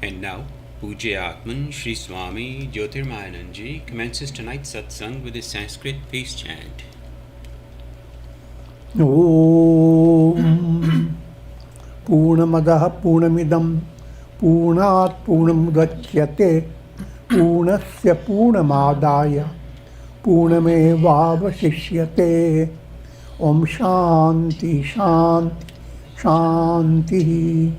And now, Pujya Atman Sri Swami Jyotirmayananda commences tonight's satsang with a Sanskrit peace chant. Om Purnamadaha Purnamidam Purnat Purnamudachyate Purnasya Purnamadaya Purnamevavasishyate Om Shanti Shanti Shanti.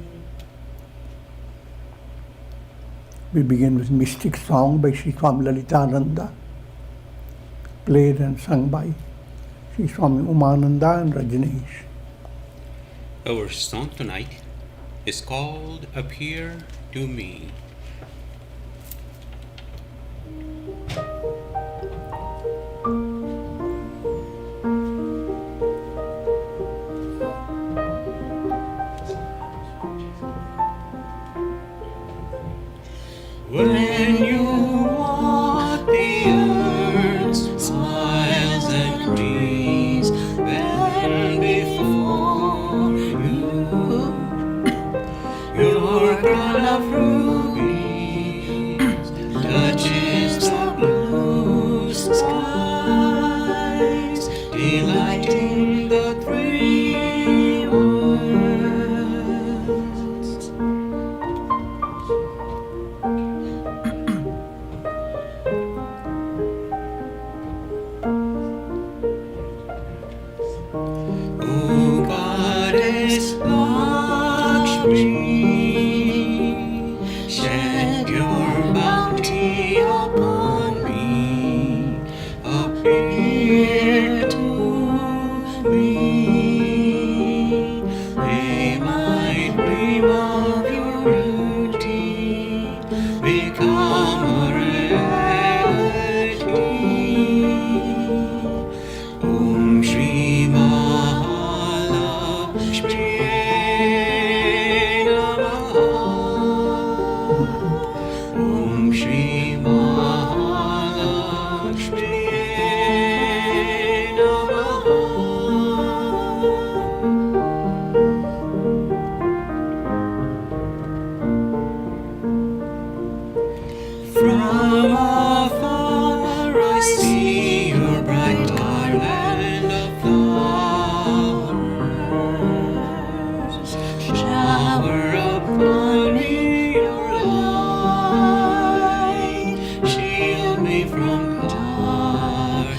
We begin with Mystic Song by Sri Swami Lalitananda, played and sung by Sri Swami Umananda and Rajneesh. Our song tonight is called Appear to Me. When you walk the earth's smiles and trees, then before you, your crown of rubies touches the blue skies, delighting the three worlds. O Goddess Lakshmi, shed your bounty upon me, appear to me. May my dream of your beauty become a reality. Om Shri Mahalakshmi Namaha. Om Shri Mahalakshmi Namaha. From afar I see your bright garland of flowers. Shower upon me your light, shield me from darkness.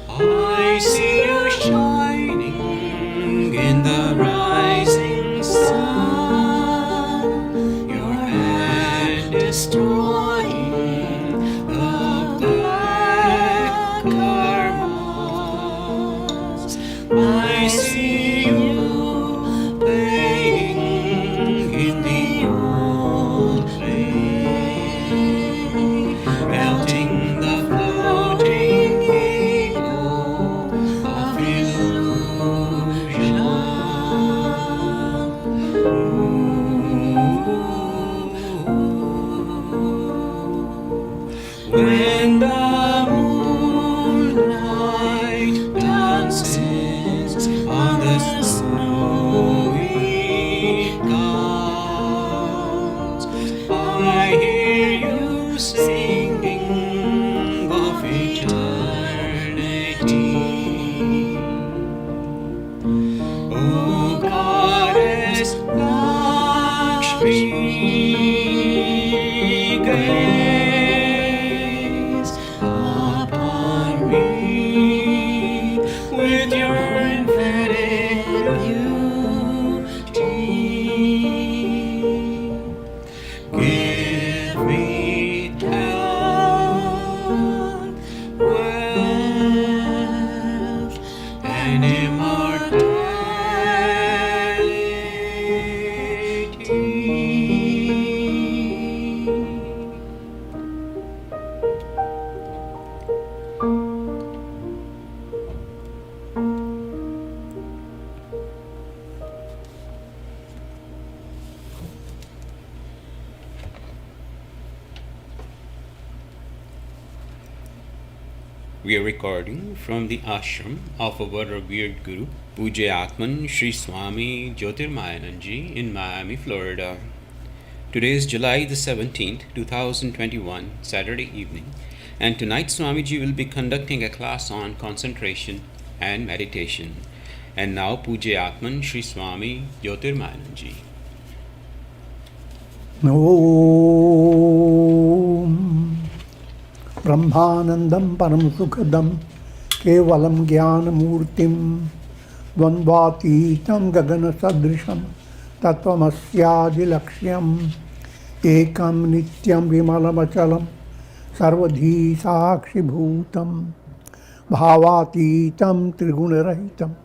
I see you shining in the rising sun. Your hand destroying the black karmas. I see you playing in the old play, melting the floating ego of illusion. When the moonlight dances on the snowy clouds, I hear you singing of eternity. O Goddess Lakshmi, gaze upon me with your infinite beauty. Give me health We are recording from the ashram of our revered Guru, Pujya Atman Sri Swami Jyotirmayananda in Miami, Florida. Today is July the 17th, 2021, Saturday evening, and tonight Swamiji will be conducting a class on concentration and meditation. And now Pujya Atman Sri Swami Jyotirmayananda. Om Brahmanandam Param Sukhadam Kevalam Jnanamurtim Dvandvatitam Gagana Sadrisham Tattvamasyaji Lakshyam Ekam Nityam Vimalamachalam Sarvadhi Sakshi Bhutam Bhavatitam Trigunarahitam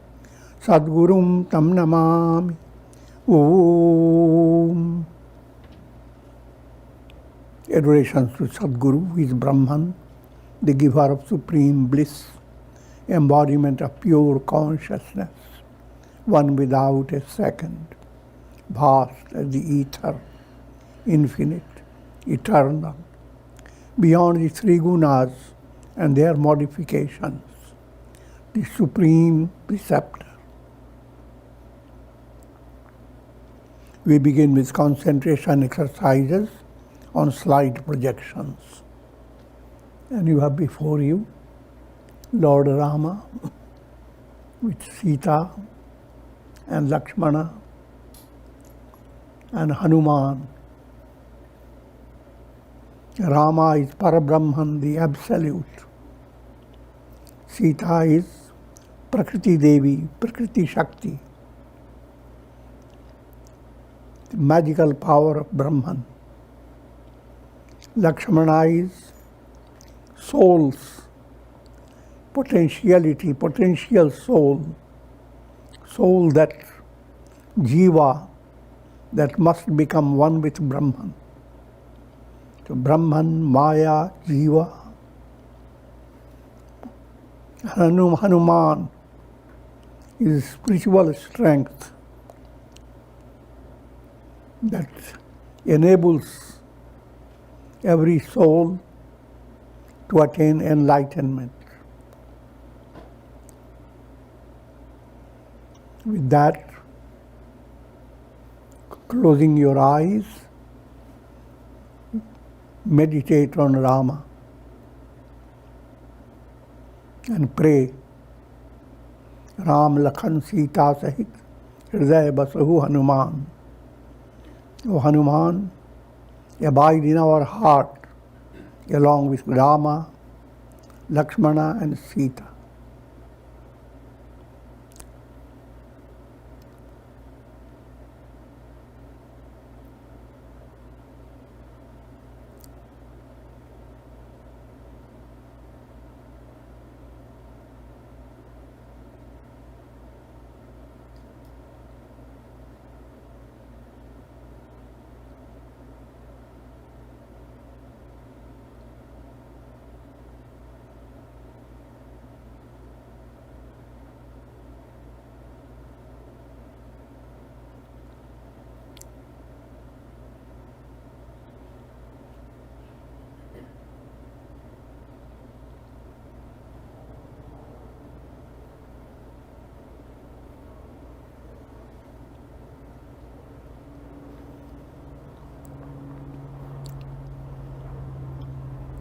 Sadgurum Tam Namami. Om. Adorations to Sadguru, who is Brahman, the giver of supreme bliss, embodiment of pure consciousness, one without a second, vast as the ether, infinite, eternal, beyond the three gunas and their modifications, the supreme preceptor. We begin with concentration exercises on slide projections. And you have before you Lord Rama with Sita and Lakshmana and Hanuman. Rama is Parabrahman, the Absolute. Sita is Prakriti Devi, Prakriti Shakti, the magical power of Brahman. Lakshmana is soul's potentiality, potential soul, soul that jiva, that must become one with Brahman. So Brahman, Maya, Jiva. Hanuman is spiritual strength that enables every soul to attain enlightenment. With that, closing your eyes, meditate on Rama and pray. Ram Lakhan Sita Sahit Hridaya Basahu Hanuman. O Hanuman, abide in our heart along with Rama, Lakshmana and Sita.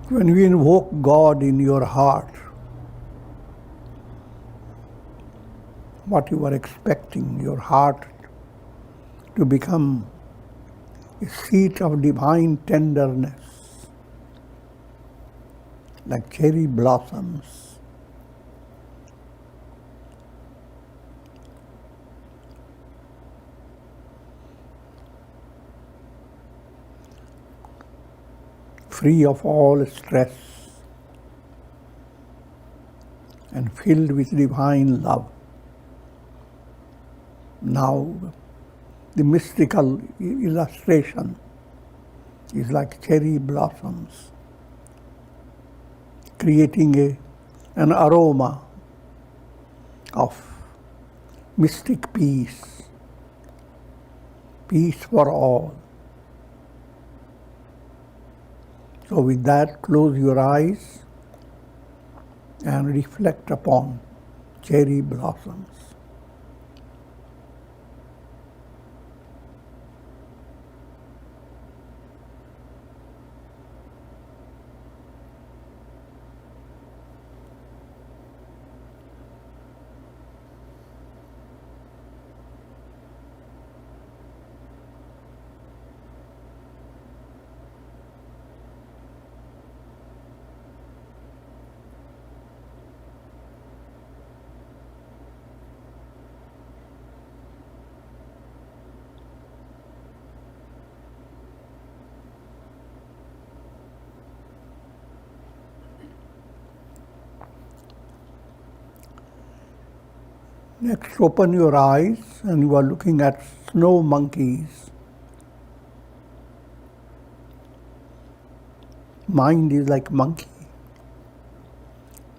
When we invoke God in your heart, what you are expecting, your heart to become a seat of divine tenderness, like cherry blossoms. Free of all stress and filled with divine love. Now, the mystical illustration is like cherry blossoms, creating an aroma of mystic peace, peace for all. So with that, close your eyes and reflect upon cherry blossoms. Next, open your eyes and you are looking at snow monkeys. Mind is like monkey.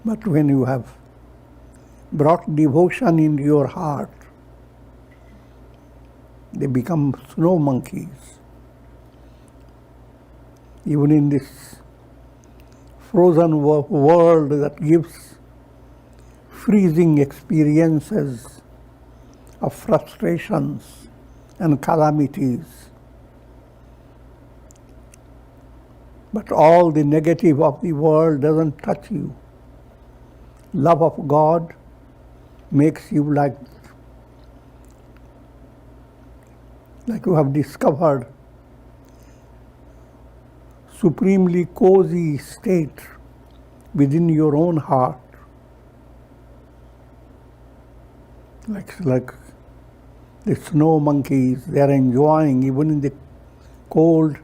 But when you have brought devotion into your heart, they become snow monkeys. Even in this frozen world that gives freezing experiences of frustrations and calamities. But all the negative of the world doesn't touch you. Love of God makes you like you have discovered supremely cozy state within your own heart. Like the snow monkeys, they are enjoying even in the cold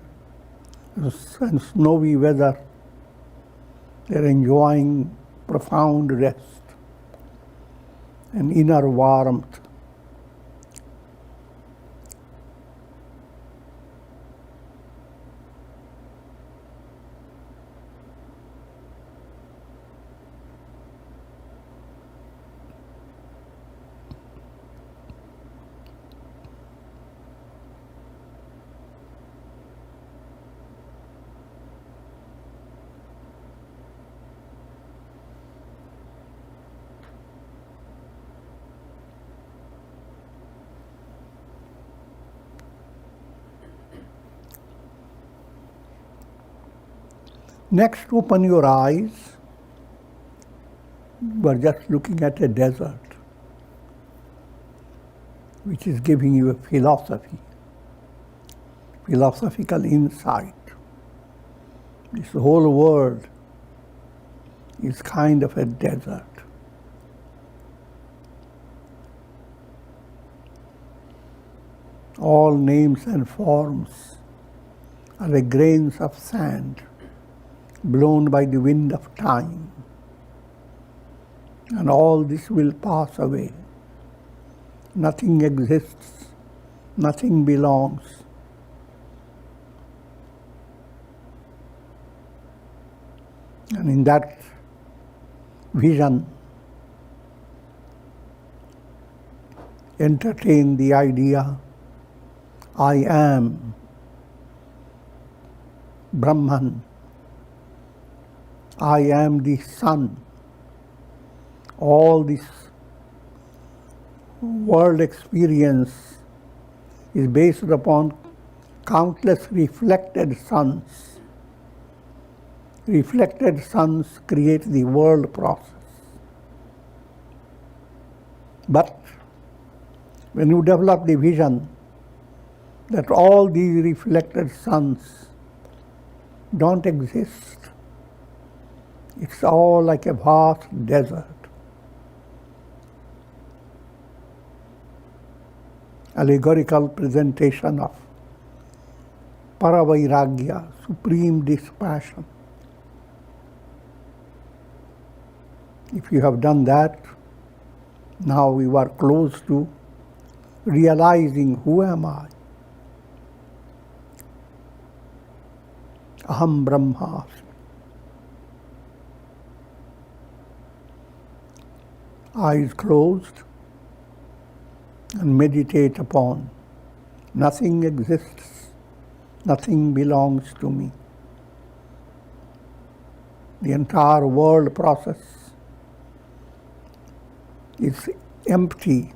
and snowy weather. They are enjoying profound rest and inner warmth. Next, open your eyes. You are just looking at a desert, which is giving you a philosophical insight. This whole world is kind of a desert. All names and forms are the grains of sand blown by the wind of time. And all this will pass away. Nothing exists, nothing belongs. And in that vision, entertain the idea, I am Brahman. I am the sun. All this world experience is based upon countless reflected suns. Reflected suns create the world process. But when you develop the vision that all these reflected suns don't exist, it's all like a vast desert. Allegorical presentation of paravairagya, supreme dispassion. If you have done that, now you are close to realizing, who am I? Aham Brahmasmi. Eyes closed and meditate upon nothing exists, nothing belongs to me. The entire world process is empty,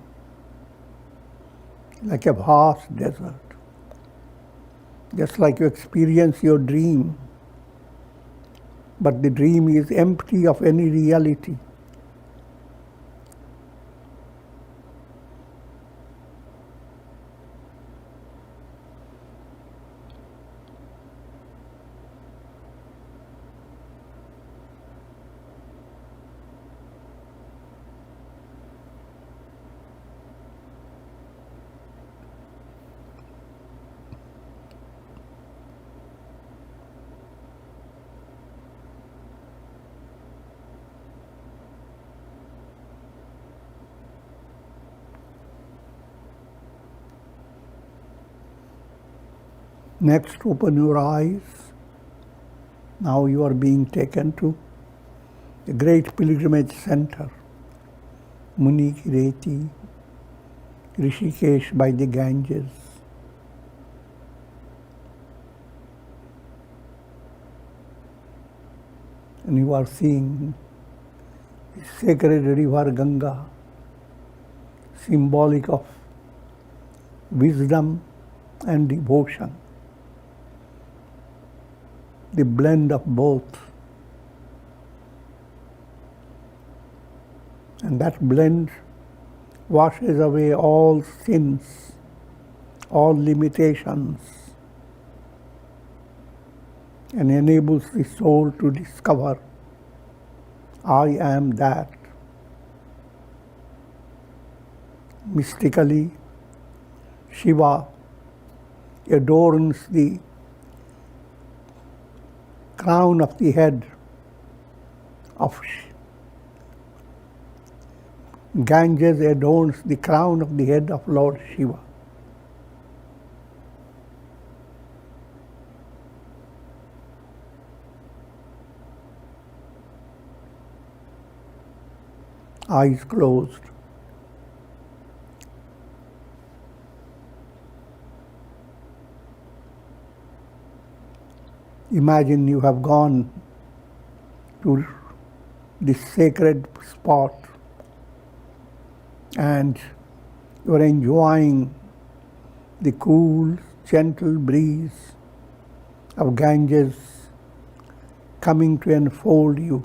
like a vast desert. Just like you experience your dream, but the dream is empty of any reality. Next, open your eyes. Now you are being taken to a great pilgrimage center, Munikireti, Rishikesh by the Ganges. And you are seeing the sacred river Ganga, symbolic of wisdom and devotion, the blend of both. And that blend washes away all sins, all limitations, and enables the soul to discover, I am that. Mystically, Shiva adorns the crown of the head of Ganges adorns the crown of the head of Lord Shiva. Eyes closed. Imagine you have gone to this sacred spot and you are enjoying the cool, gentle breeze of Ganges coming to enfold you.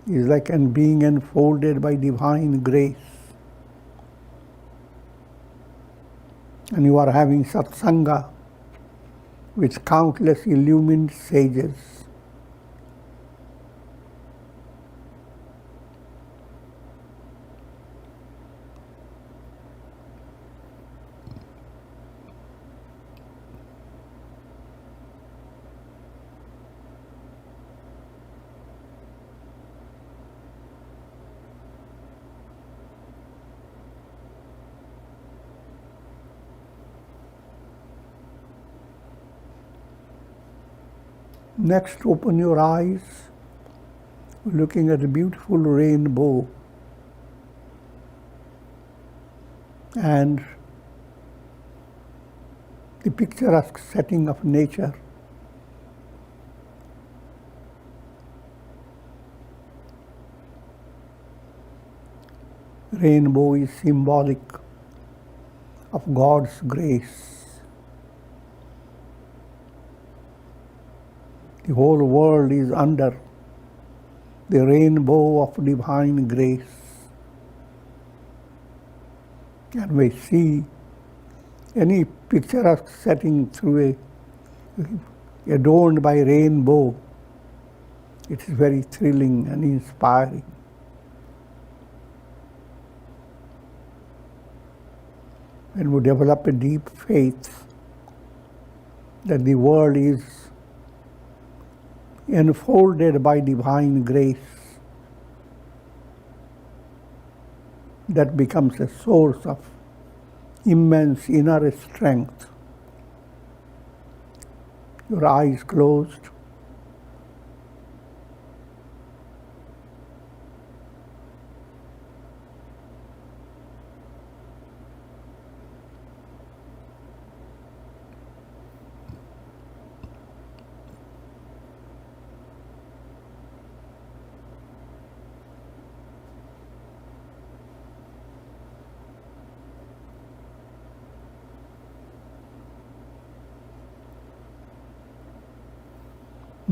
It's like being enfolded by divine grace. And you are having satsanga with countless illumined sages. Next, open your eyes, looking at a beautiful rainbow and the picturesque setting of nature. Rainbow is symbolic of God's grace. The whole world is under the rainbow of divine grace. And we see any picturesque setting through adorned by rainbow. It is very thrilling and inspiring. When we develop a deep faith that the world is enfolded by divine grace, that becomes a source of immense inner strength. Your eyes closed.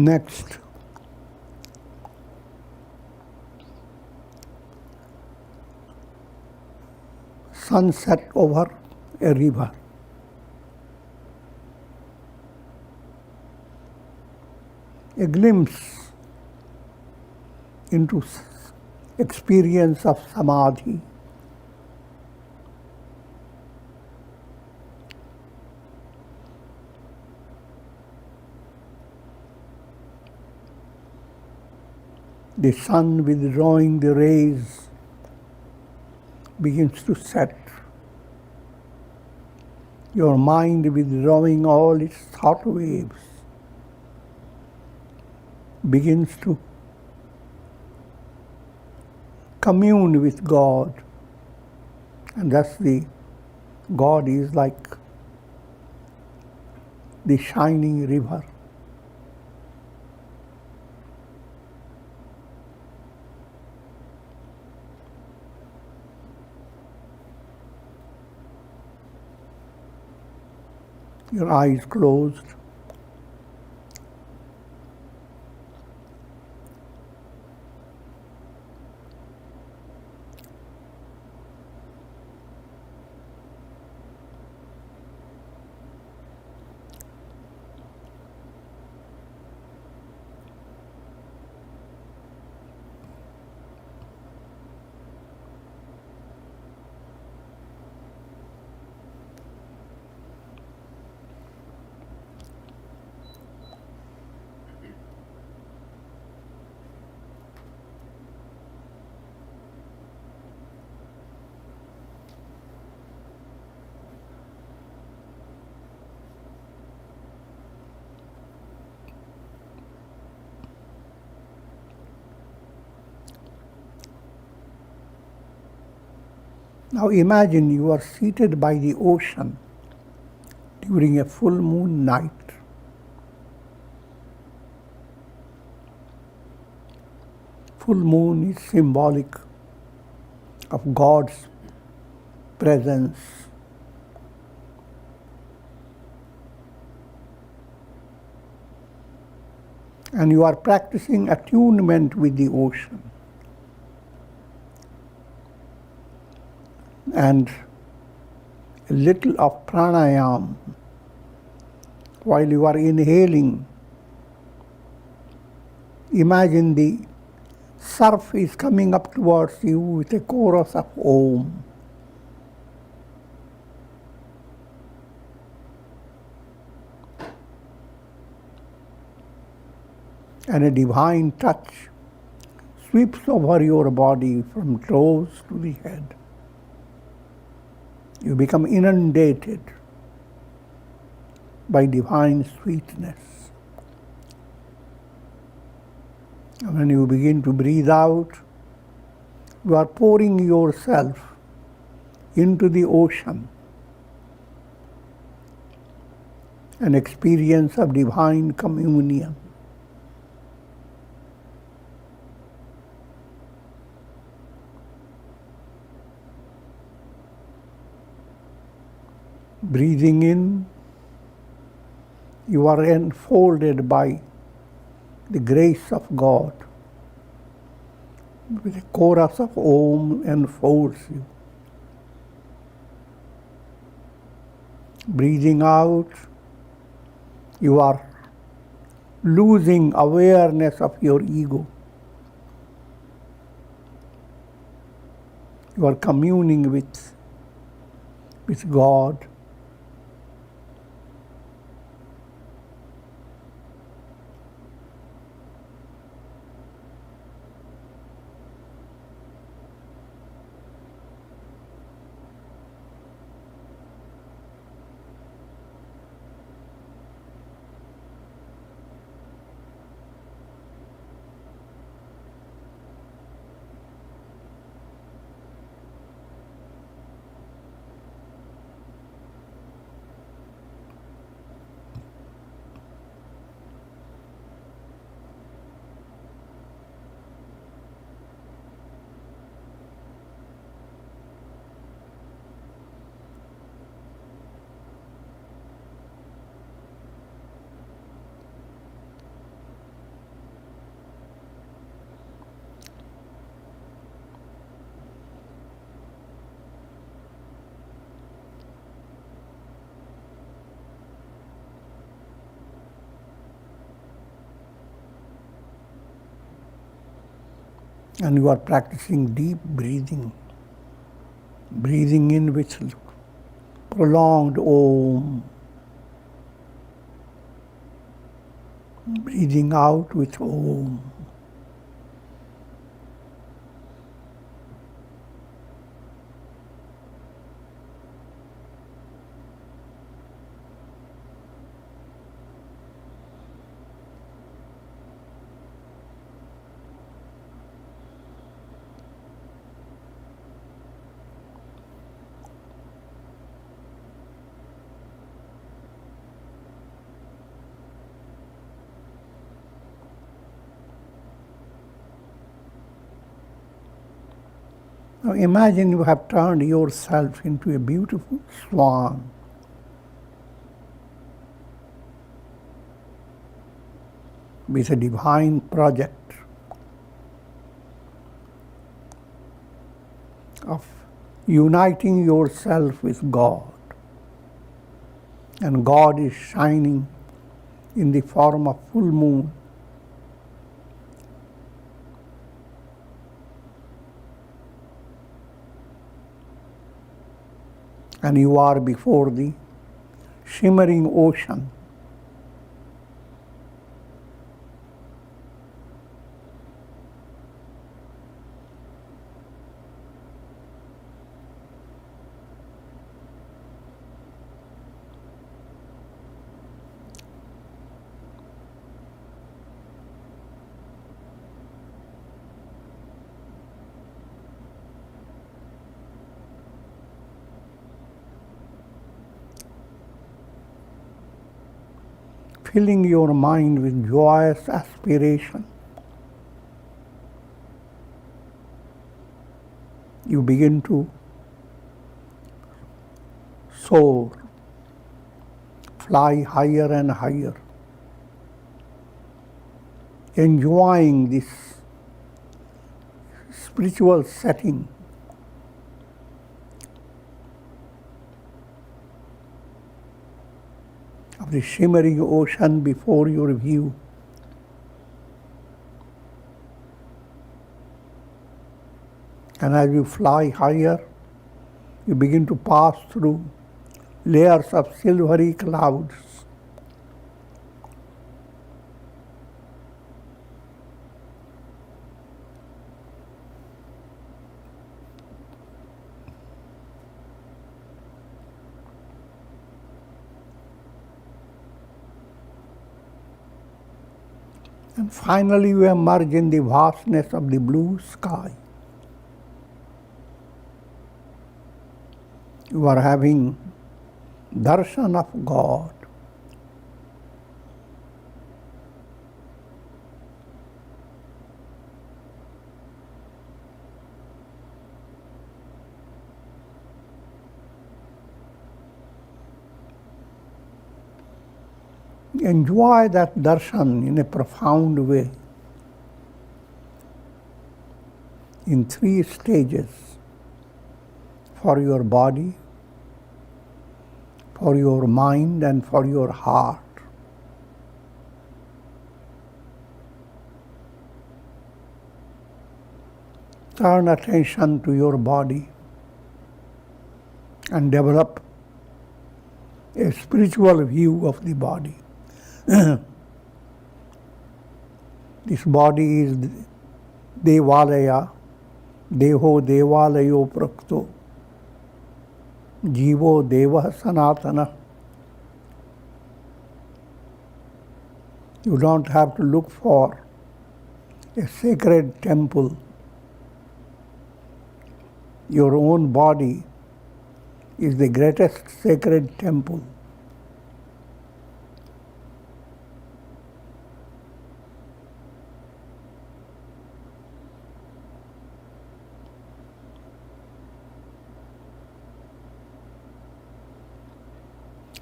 Next, sunset over a river. A glimpse into experience of samadhi. The sun withdrawing the rays begins to set. Your mind withdrawing all its thought waves begins to commune with God. And thus the God is like the shining river. Your eyes closed. Now imagine you are seated by the ocean during a full moon night. Full moon is symbolic of God's presence. And you are practicing attunement with the ocean. And a little of pranayam while you are inhaling. Imagine the surf is coming up towards you with a chorus of Om. And a divine touch sweeps over your body from toes to the head. You become inundated by divine sweetness. And when you begin to breathe out, you are pouring yourself into the ocean, an experience of divine communion. Breathing in, you are enfolded by the grace of God. With a chorus of Om enfolds you. Breathing out, you are losing awareness of your ego. You are communing with God. And you are practicing deep breathing. Breathing in with prolonged Om. Breathing out with Om. Now imagine you have turned yourself into a beautiful swan. With a divine project of uniting yourself with God. And God is shining in the form of full moon. And you are before the shimmering ocean. Filling your mind with joyous aspiration. You begin to soar, fly higher and higher, enjoying this spiritual setting. Of the shimmering ocean before your view. And as you fly higher, you begin to pass through layers of silvery clouds. And finally you emerge in the vastness of the blue sky. You are having darshan of God. Enjoy that darshan in a profound way, in 3 stages: for your body, for your mind, and for your heart. Turn attention to your body and develop a spiritual view of the body. This body is Devalaya, Deho Devalayo Prakto, Jivo Deva Sanatana. You don't have to look for a sacred temple. Your own body is the greatest sacred temple.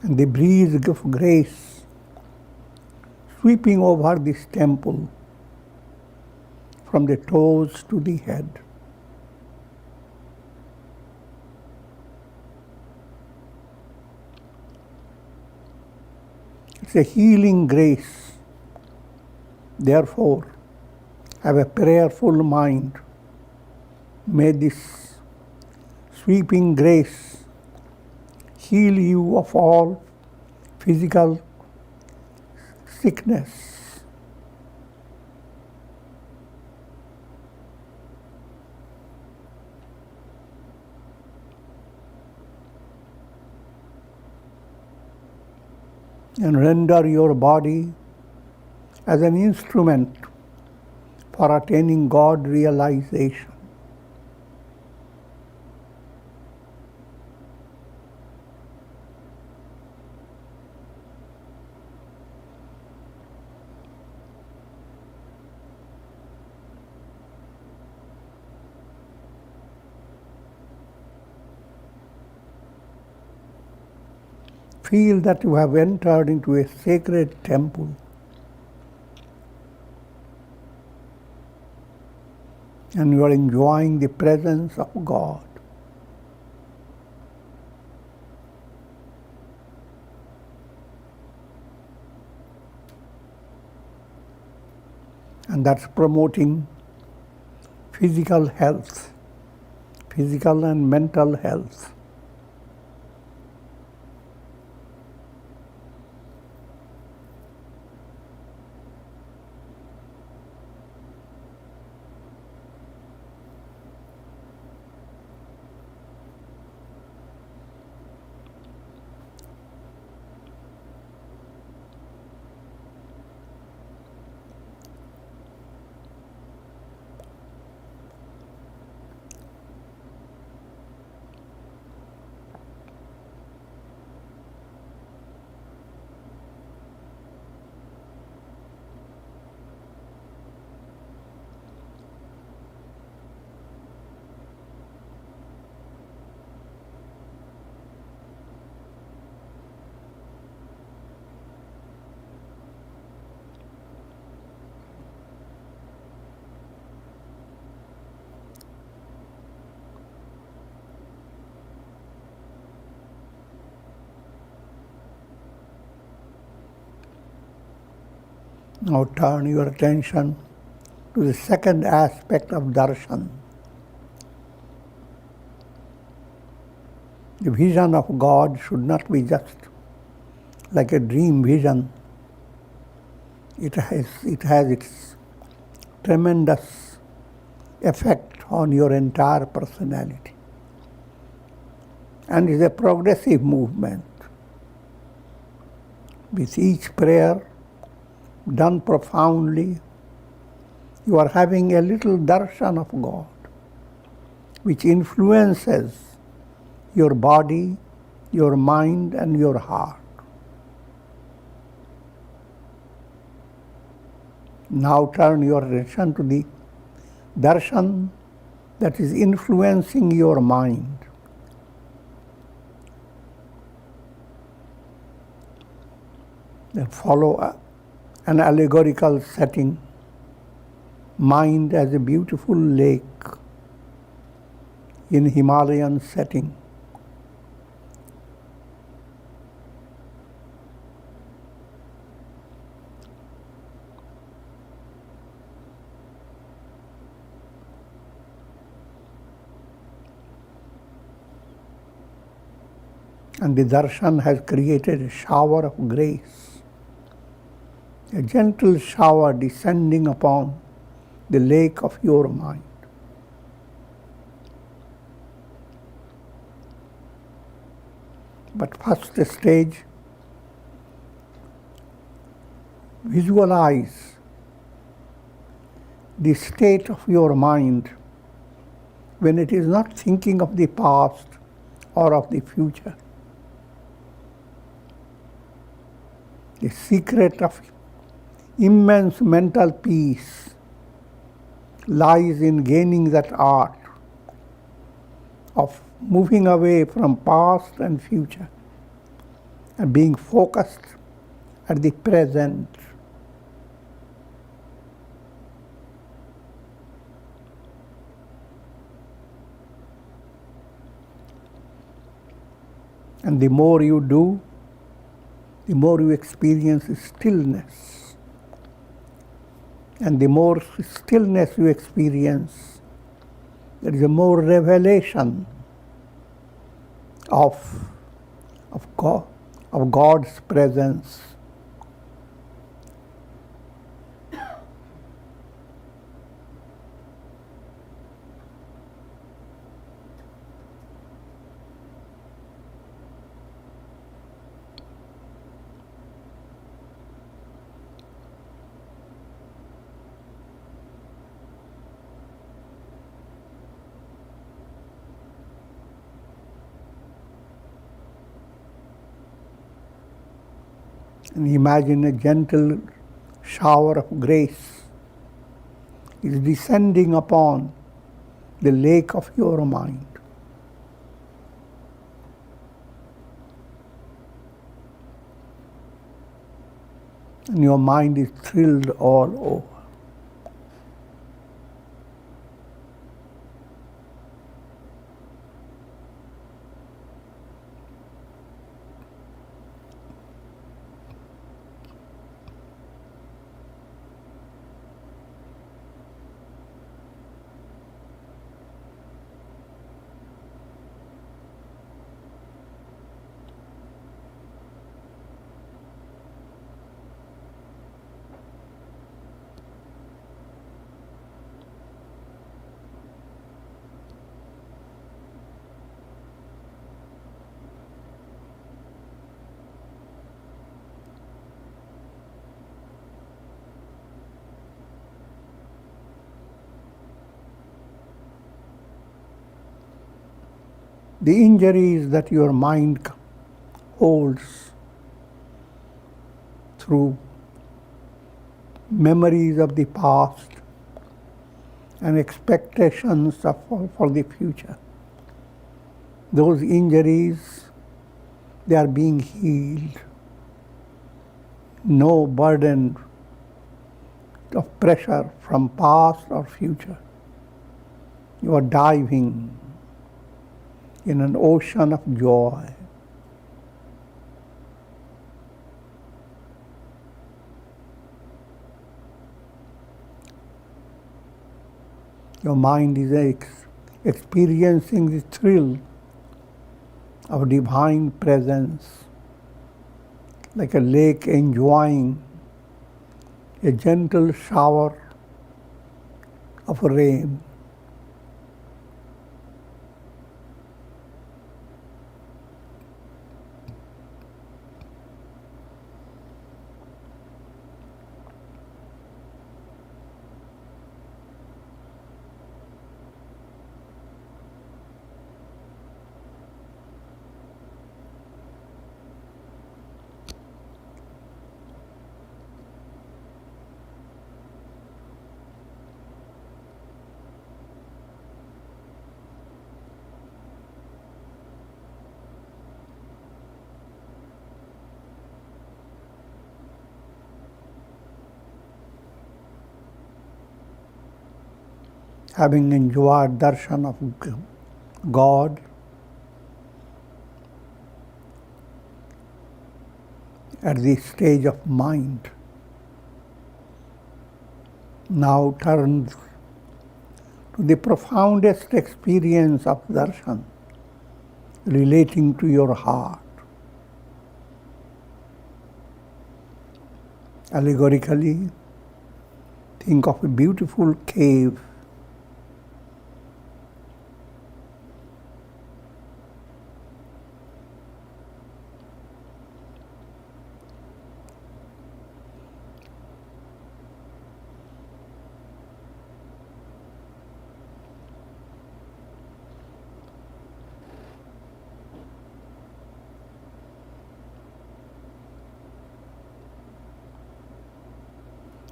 And the breeze of grace sweeping over this temple from the toes to the head. It's a healing grace. Therefore, Have a prayerful mind. May this sweeping grace heal you of all physical sickness. And render your body as an instrument for attaining God realization. Feel that you have entered into a sacred temple. And you are enjoying the presence of God. And that's promoting physical health, physical and mental health. Now turn your attention to the second aspect of darshan. The vision of God should not be just like a dream vision. It has its tremendous effect on your entire personality. And it's a progressive movement. With each prayer done profoundly, you are having a little darshan of God, which influences your body, your mind, and your heart. Now turn your attention to the darshan that is influencing your mind. Then follow an allegorical setting, mind as a beautiful lake in Himalayan setting. And the darshan has created a shower of grace, a gentle shower descending upon the lake of your mind. But first stage, visualize the state of your mind when it is not thinking of the past or of the future. The secret of immense mental peace lies in gaining that art of moving away from past and future and being focused at the present. And the more you do, the more you experience stillness And the more stillness you experience, there is a more revelation of God, of God's presence. And imagine a gentle shower of grace is descending upon the lake of your mind. And your mind is thrilled all over. The injuries that your mind holds through memories of the past and expectations for the future. Those injuries, they are being healed. No burden of pressure from past or future. You are diving in an ocean of joy. Your mind is experiencing the thrill of divine presence, like a lake enjoying a gentle shower of rain. Having enjoyed darshan of God, at the stage of mind, now turns to the profoundest experience of darshan relating to your heart. Allegorically, think of a beautiful cave.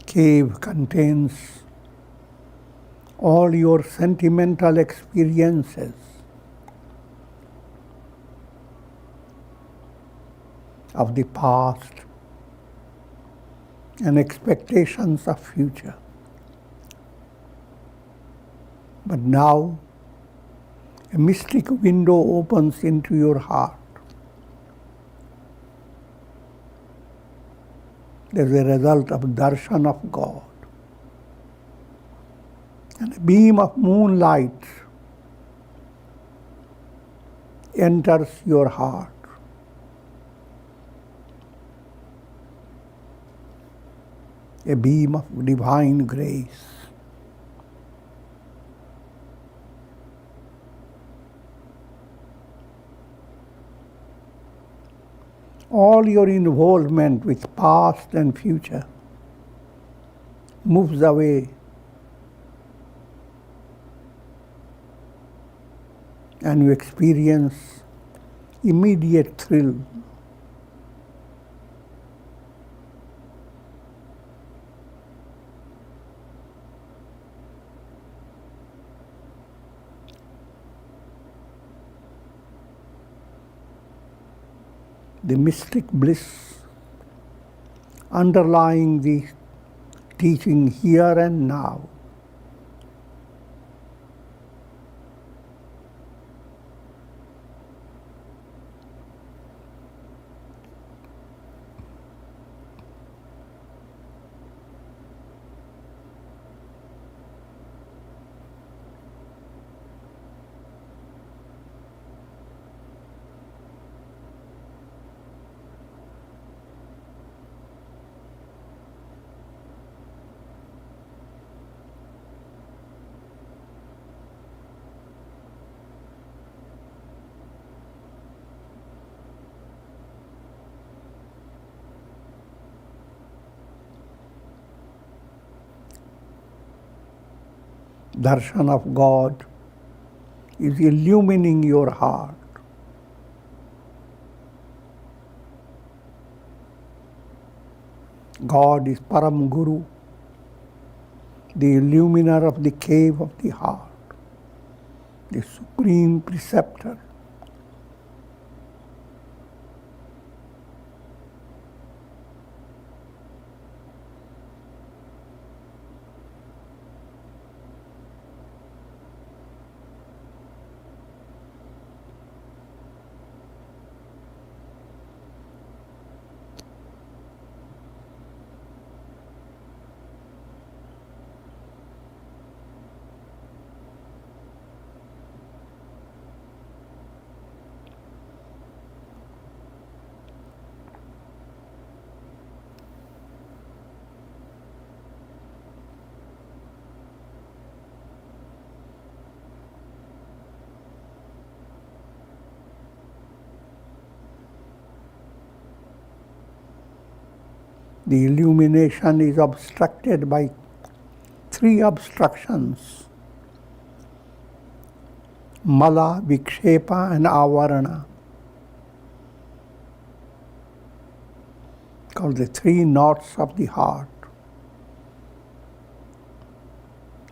Cave contains all your sentimental experiences of the past and expectations of future. But now a mystic window opens into your heart. As a result of darshan of God. And a beam of moonlight enters your heart. A beam of divine grace. All your involvement with past and future moves away, and you experience immediate thrill. The mystic bliss underlying the teaching here and now. Darshan of God is illumining your heart. God is Param Guru, the illuminer of the cave of the heart, the supreme preceptor. The illumination is obstructed by three obstructions: Mala, Vikshepa and Avarana, called the three knots of the heart.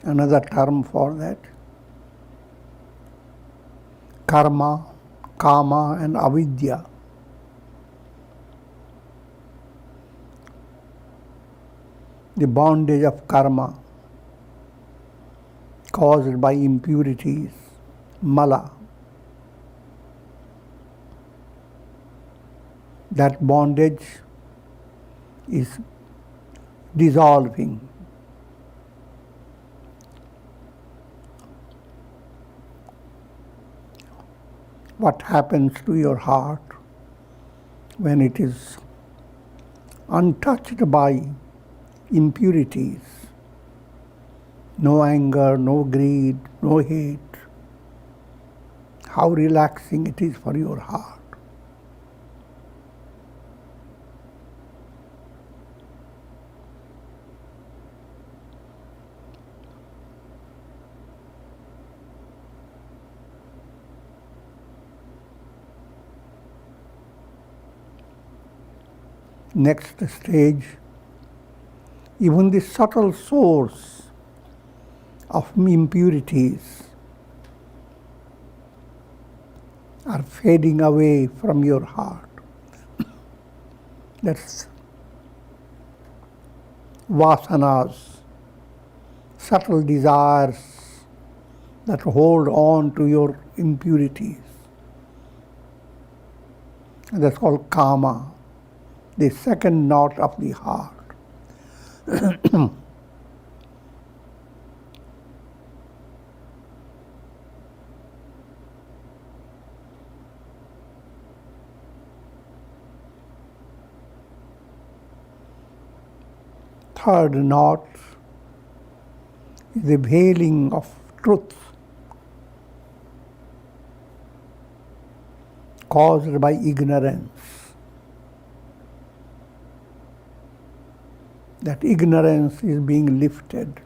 Another term for that: Karma, Kama and Avidya. The bondage of karma caused by impurities, mala. That bondage is dissolving. What happens to your heart when it is untouched by impurities? No anger, no greed, no hate. How relaxing it is for your heart. Next stage, even the subtle source of impurities are fading away from your heart. That's vasanas, subtle desires that hold on to your impurities. And that's called kama, the second knot of the heart. third knot is the veiling of truth caused by ignorance. That ignorance is being lifted.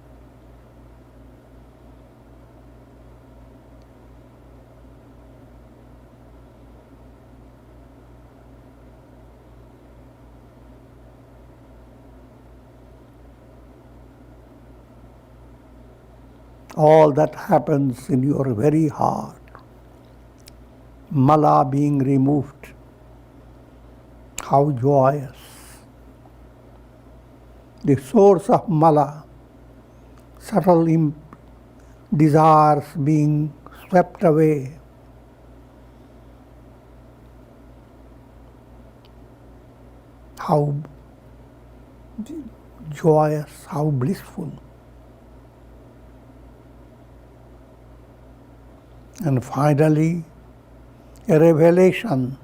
All that happens in your very heart, mala being removed, how joyous. The source of mala, subtle desires being swept away. How joyous, how blissful. And finally, a revelation,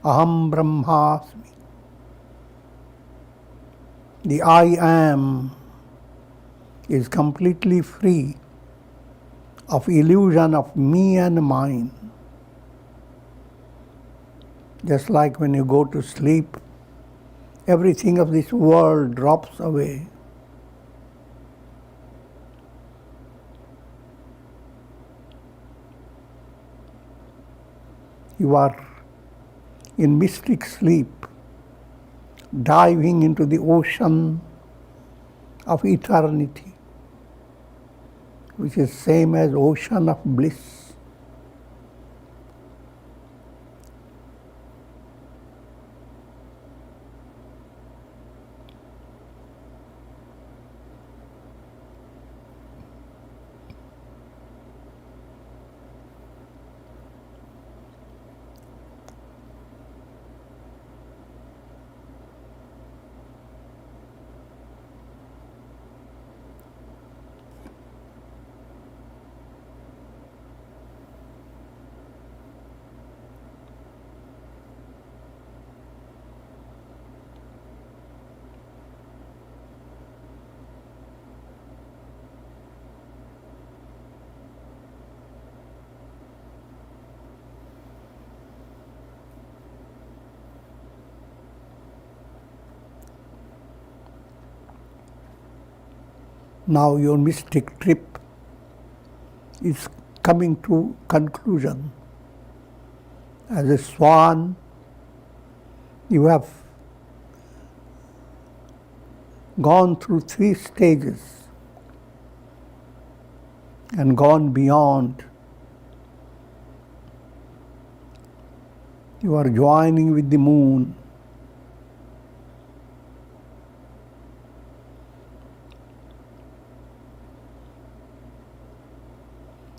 Aham Brahmasmi. The I am is completely free of illusion of me and mine. Just like when you go to sleep, everything of this world drops away. You are in mystic sleep, diving into the ocean of eternity, which is same as ocean of bliss. Now your mystic trip is coming to conclusion. As a swan, you have gone through 3 stages and gone beyond. You are joining with the moon.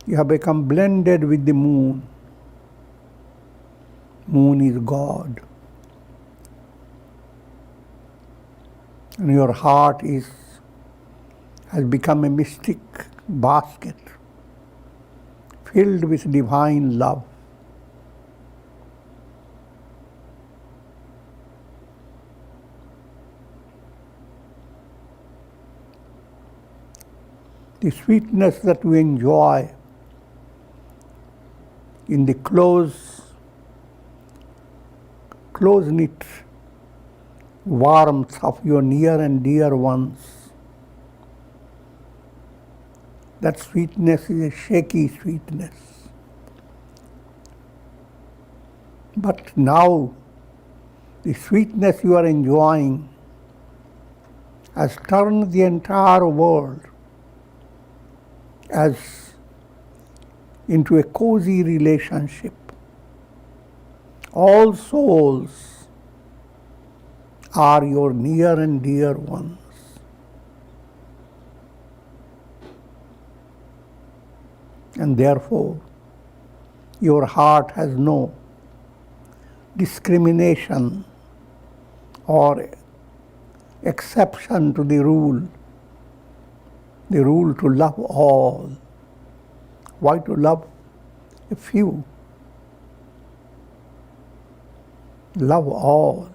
You have become blended with the moon. Moon is God. And your heart has become a mystic basket filled with divine love. The sweetness that we enjoy in the close-knit warmth of your near and dear ones, that sweetness is a shaky sweetness. But now, the sweetness you are enjoying has turned the entire world into a cozy relationship. All souls are your near and dear ones. And therefore, your heart has no discrimination or exception to the rule to love all. Why to love a few? Love all.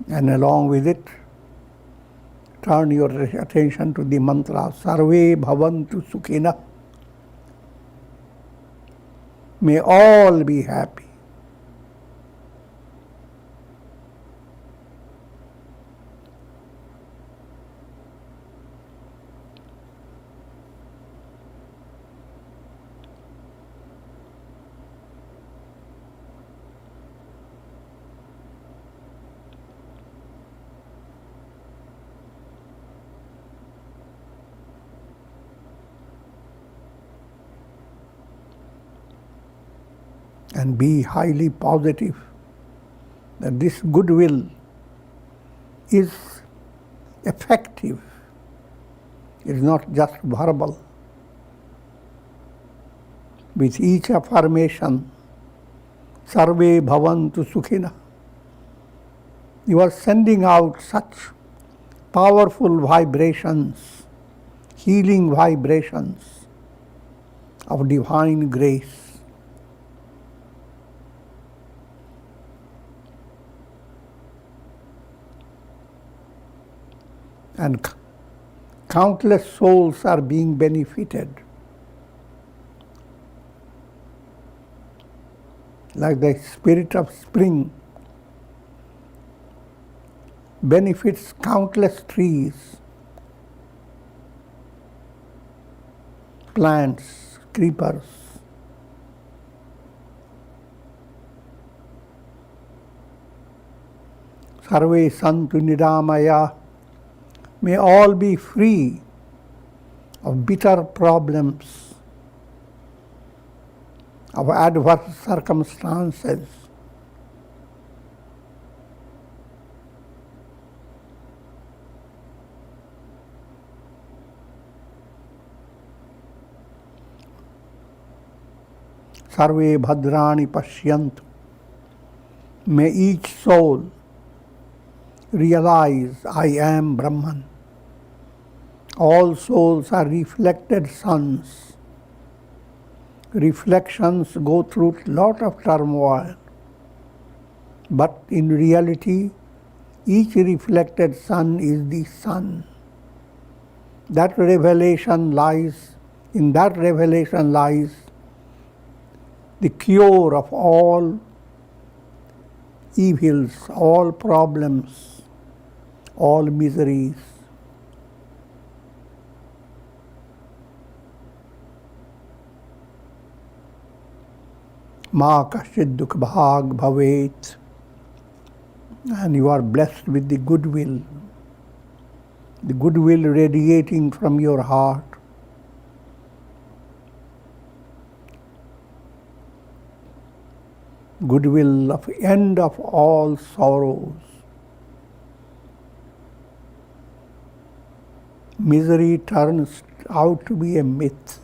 And along with it, turn your attention to the mantra, Sarve Bhavantu Sukhina. May all be happy. And be highly positive that this goodwill is effective. It is not just verbal. With each affirmation, Sarve Bhavantu Sukhina, you are sending out such powerful vibrations, healing vibrations of divine grace. And countless souls are being benefited. Like the spirit of spring benefits countless trees, plants, creepers. Sarve Santu Niramaya. May all be free of bitter problems, of adverse circumstances. Sarve Bhadrani Pashyantu. May each soul realize I am Brahman. All souls are reflected suns. Reflections go through a lot of turmoil. But in reality, each reflected sun is the sun. In that revelation lies the cure of all evils, all problems, all miseries. Ma kashid dukh bhag bhavet. And you are blessed with the goodwill radiating from your heart. Goodwill of end of all sorrows. Misery turns out to be a myth.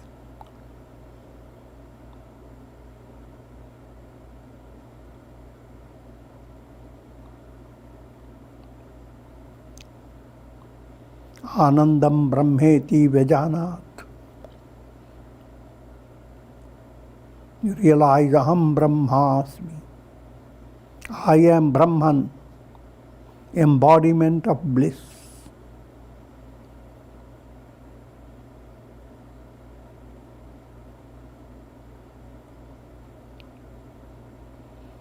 Anandam Brahmeti Vajanat. You realize Aham Brahmasmi. I am Brahman, embodiment of bliss.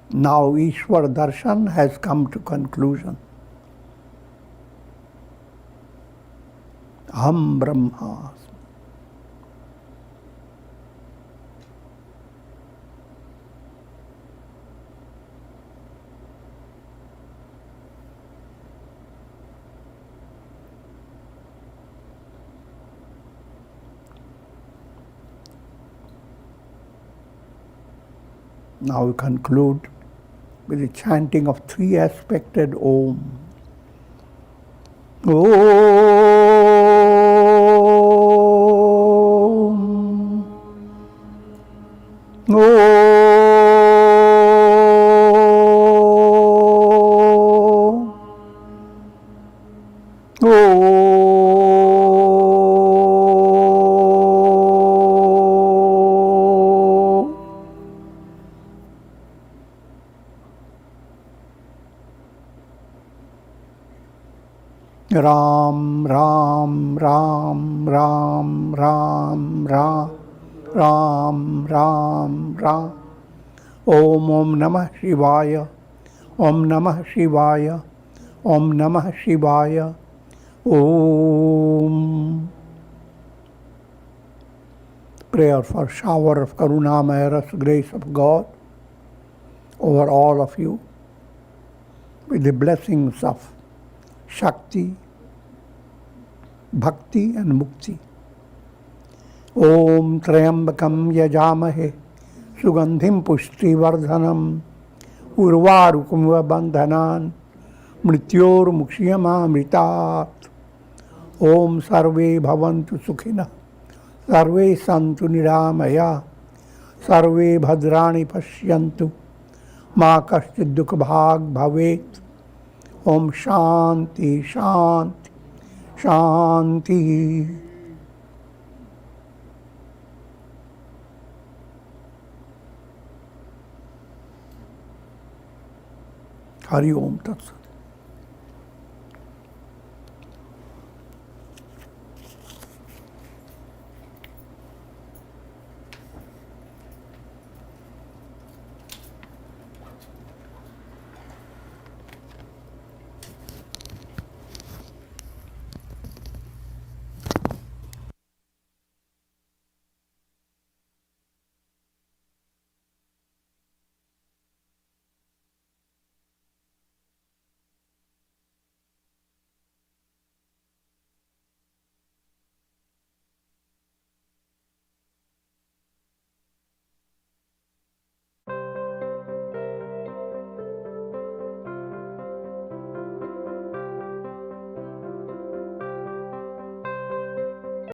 Now Ishwar Darshan has come to conclusion. Aham Brahmasmi. Now we conclude with the chanting of three-aspected Om. Om. Om. Ram, Ram, Ram, Ram, Ram, Ram, Ram, Ram, Ram. Om Namah Shivaya, Om Namah Shivaya, Om Namah Shivaya, Om. Prayer for shower of Karunamaya Ras, grace of God over all of you, with the blessings of Shakti, Bhakti and Mukti. Om Trayambakam Yajamahe Sugandhim Pushti Vardhanam Urvarukum Bandhanan Mrityor Mukshiyama Mritat. Om Sarve Bhavantu Sukhina Sarve Santu Niramaya Sarve Bhadrani Pashyantu Ma Kashchid Dukha Bhag Bhavet. Om Shanti Shanti Shanti. Hari Om Tat Sat.